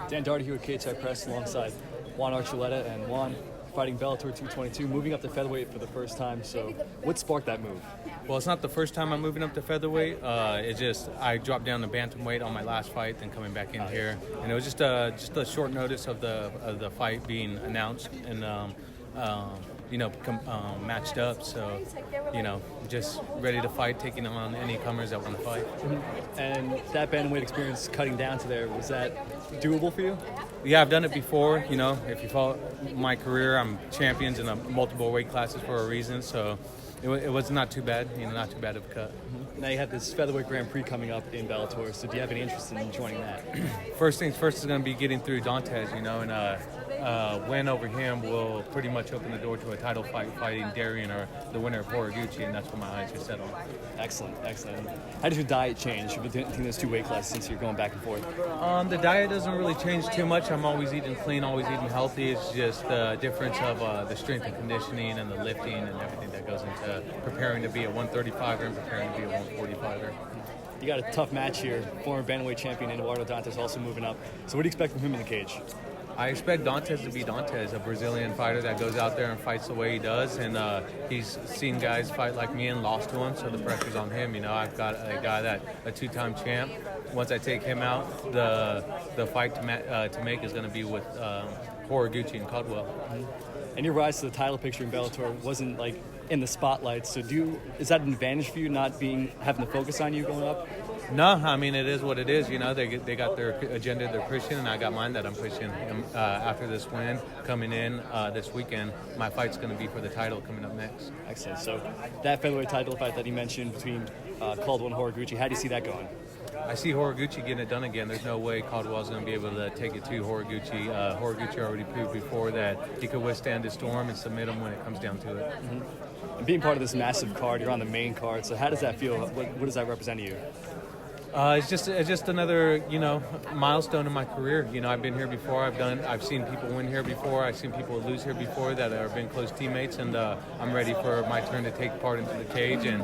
Dan Doherty here with Cageside Press alongside Juan Archuleta, and Juan fighting Bellator 222, moving up to featherweight for the first time. So what sparked that move? Well, it's not the first time I'm moving up to featherweight. It's just I dropped down to bantamweight on my last fight, then coming back in here, and it was just a short notice of the fight being announced and matched up. So just ready to fight, taking on any comers that want to fight. Mm-hmm. And that bantamweight experience, cutting down to there, was that doable for you? Yeah, I've done it before. If you follow my career, I'm champions in multiple weight classes for a reason. So it was not too bad. Not too bad of a cut. Mm-hmm. Now you have this featherweight Grand Prix coming up in Bellator. So do you have any interest in joining that? First things first is going to be getting through Dantas. And win over him will pretty much open the door to a title fight, fighting Darian or the winner of Horiguchi, and that's what my eyes are set on. Excellent. How does your diet change between those two weight classes since you're going back and forth? The diet doesn't really change too much. I'm always eating clean, always eating healthy. It's just the difference of the strength and conditioning and the lifting and everything that goes into preparing to be a 135er and preparing to be a 145er. You got a tough match here. Former bantamweight champion Eduardo Dantas also moving up. So what do you expect from him in the cage? I expect Dantas to be Dantas, a Brazilian fighter that goes out there and fights the way he does, and he's seen guys fight like me and lost to him, so the pressure's on him. I've got a guy a two-time champ. Once I take him out, the fight to make is going to be with Horiguchi and Caldwell. Mm-hmm. And your rise to the title picture in Bellator wasn't like in the spotlight, so is that an advantage for you, not having the focus on you going up? No, I mean, it is what it is. They got their agenda they're pushing, and I got mine that I'm pushing. After this win coming in this weekend, my fight's going to be for the title coming up next. Excellent. So that featherweight title fight that you mentioned between Caldwell and Horiguchi, how do you see that going? I see Horiguchi getting it done again. There's no way Caldwell's going to be able to take it to Horiguchi. Horiguchi already proved before that he could withstand the storm and submit him when it comes down to it. Mm-hmm. And being part of this massive card, you're on the main card, so how does that feel? What does that represent to you? It's just another milestone in my career. I've been here before. I've seen people win here before. I've seen people lose here before that have been close teammates, and I'm ready for my turn to take part into the cage and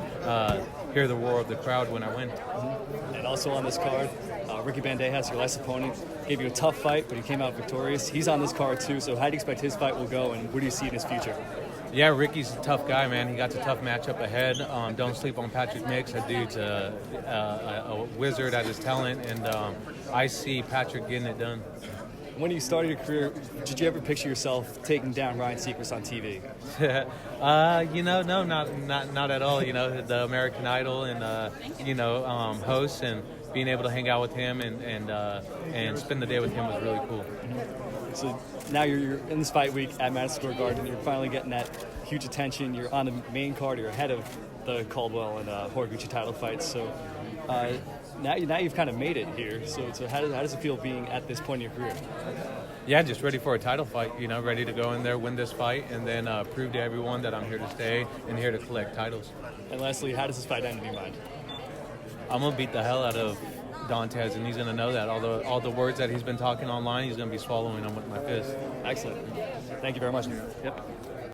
hear the roar of the crowd when I win. Mm-hmm. And also on this card, Ricky Bandejas, your last opponent, gave you a tough fight, but he came out victorious. He's on this card too. So how do you expect his fight will go, and what do you see in his future? Yeah, Ricky's a tough guy, man. He got a tough matchup ahead. Don't sleep on Patrick Mix. That dude's a wizard at his talent, and I see Patrick getting it done. When you started your career, did you ever picture yourself taking down Ryan Seacrest on TV? No, not at all. The American Idol and host, and being able to hang out with him and spend the day with him was really cool. So now you're in this fight week at Madison Square Garden. You're finally getting that huge attention. You're on the main card. You're ahead of the Caldwell and Horiguchi title fights. So now you've kind of made it here. So how does it feel being at this point in your career? Yeah, just ready for a title fight. Ready to go in there, win this fight, and then prove to everyone that I'm here to stay and here to collect titles. And lastly, how does this fight end in your mind? I'm gonna beat the hell out of Dantas, and he's going to know that. All the words that he's been talking online, he's going to be swallowing them with my fist. Excellent. Thank you very much. Yep.